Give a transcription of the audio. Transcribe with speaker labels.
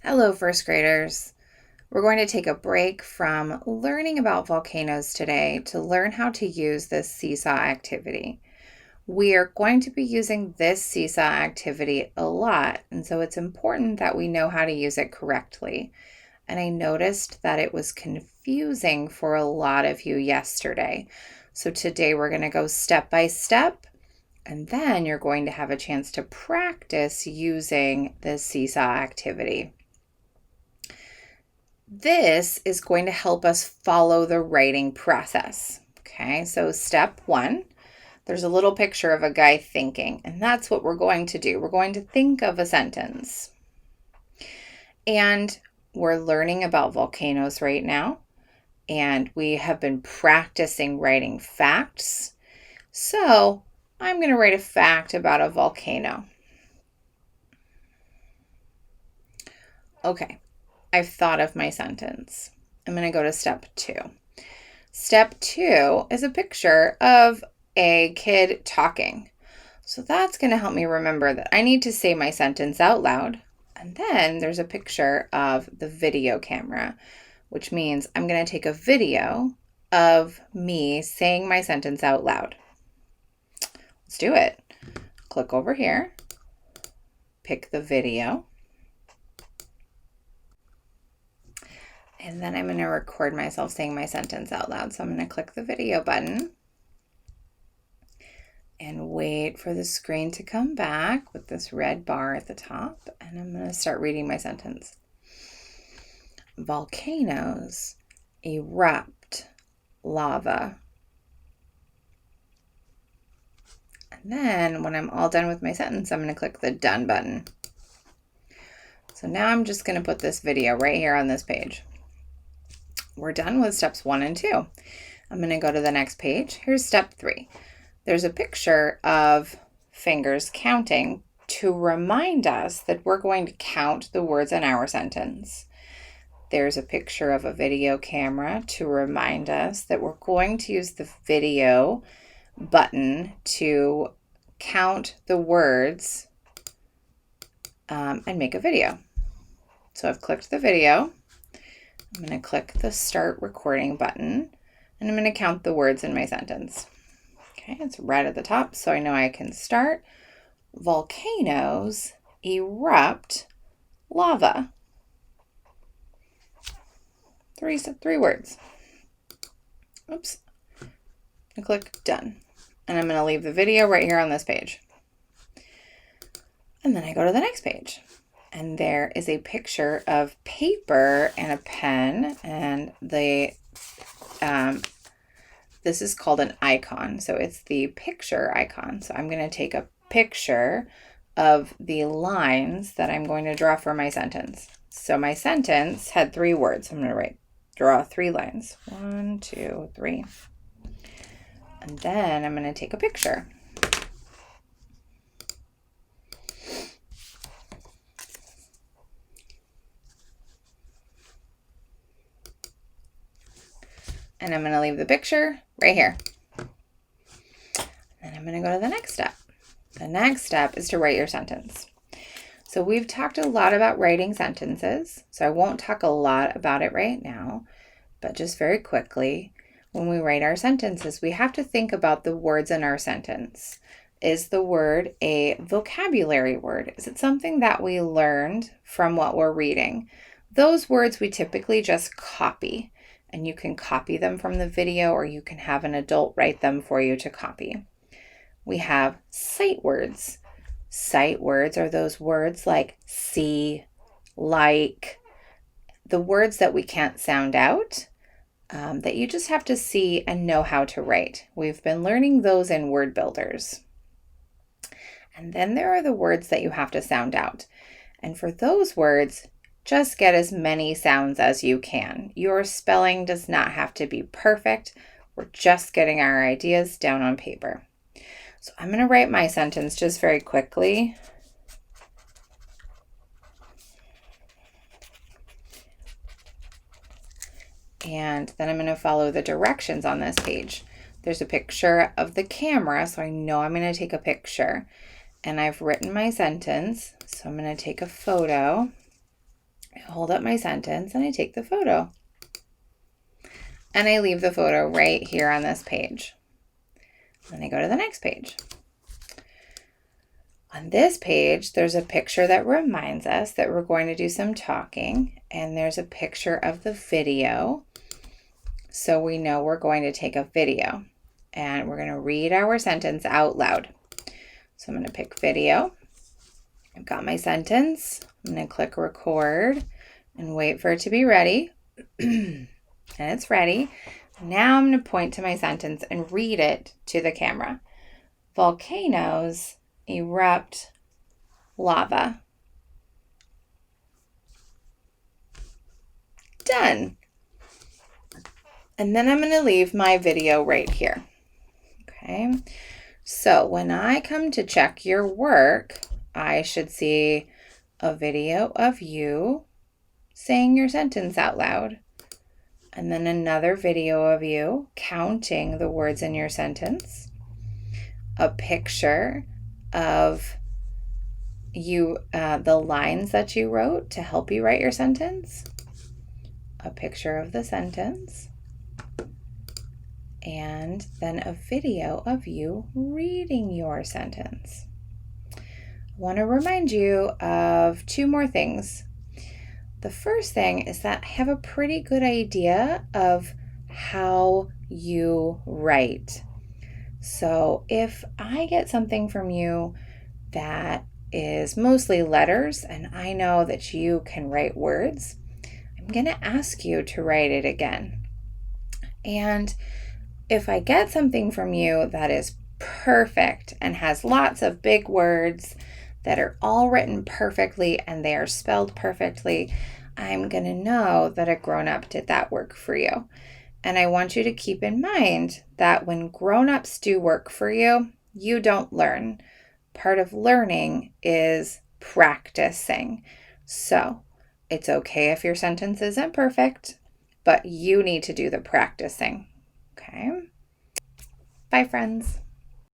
Speaker 1: Hello, first graders. We're going to take a break from learning about volcanoes today to learn how to use this seesaw activity. We are going to be using this seesaw activity a lot, and so it's important that we know how to use it correctly. And I noticed that it was confusing for a lot of you yesterday. So today we're going to go step by step, and then you're going to have a chance to practice using this seesaw activity. This is going to help us follow the writing process. Okay, so step one, there's a little picture of a guy thinking, and that's what we're going to do. We're going to think of a sentence. And we're learning about volcanoes right now, and we have been practicing writing facts. So I'm going to write a fact about a volcano. Okay. I've thought of my sentence. I'm going to go to step two. Step two is a picture of a kid talking. So that's going to help me remember that I need to say my sentence out loud. And then there's a picture of the video camera, which means I'm going to take a video of me saying my sentence out loud. Let's do it. Click over here, pick the video. And then I'm going to record myself saying my sentence out loud. So I'm going to click the video button and wait for the screen to come back with this red bar at the top. And I'm going to start reading my sentence. Volcanoes erupt lava. And then when I'm all done with my sentence, I'm going to click the done button. So now I'm just going to put this video right here on this page. We're done with steps 1 and 2. I'm going to go to the next page. Here's step 3. There's a picture of fingers counting to remind us that we're going to count the words in our sentence. There's a picture of a video camera to remind us that we're going to use the video button to count the words and make a video. So I've clicked the video. I'm going to click the start recording button, and I'm going to count the words in my sentence. Okay, it's right at the top, so I know I can start. Volcanoes erupt lava. Three words. Oops. I click done. And I'm going to leave the video right here on this page. And then I go to the next page. And there is a picture of paper and a pen, and this is called an icon. So it's the picture icon. So I'm going to take a picture of the lines that I'm going to draw for my sentence. So my sentence had 3 words. I'm going to draw 3 lines. 1, 2, 3. And then I'm going to take a picture. And I'm going to leave the picture right here. Then I'm going to go to the next step. The next step is to write your sentence. So we've talked a lot about writing sentences, so I won't talk a lot about it right now, but just very quickly, when we write our sentences, we have to think about the words in our sentence. Is the word a vocabulary word? Is it something that we learned from what we're reading? Those words we typically just copy. And you can copy them from the video, or you can have an adult write them for you to copy. We have sight words. Sight words are those words like see, like, the words that we can't sound out, that you just have to see and know how to write. We've been learning those in word builders. And then there are the words that you have to sound out. And for those words, just get as many sounds as you can. Your spelling does not have to be perfect. We're just getting our ideas down on paper. So I'm going to write my sentence just very quickly. And then I'm going to follow the directions on this page. There's a picture of the camera, so I know I'm going to take a picture. And I've written my sentence, so I'm going to take a photo. I hold up my sentence and I take the photo. And I leave the photo right here on this page. Then I go to the next page. On this page, there's a picture that reminds us that we're going to do some talking, and there's a picture of the video. So we know we're going to take a video and we're going to read our sentence out loud. So I'm going to pick video. I've got my sentence. I'm going to click record and wait for it to be ready. And it's ready. Now I'm going to point to my sentence and read it to the camera. Volcanoes erupt lava. Done. And then I'm going to leave my video right here. Okay. So when I come to check your work, I should see a video of you saying your sentence out loud. And then another video of you counting the words in your sentence. A picture of you, the lines that you wrote to help you write your sentence. A picture of the sentence. And then a video of you reading your sentence. I want to remind you of two more things. The first thing is that I have a pretty good idea of how you write. So if I get something from you that is mostly letters and I know that you can write words, I'm going to ask you to write it again. And if I get something from you that is perfect and has lots of big words that are all written perfectly and they are spelled perfectly, I'm going to know that a grown-up did that work for you. And I want you to keep in mind that when grown-ups do work for you, you don't learn. Part of learning is practicing. So it's okay if your sentence isn't perfect, but you need to do the practicing. Okay? Bye, friends.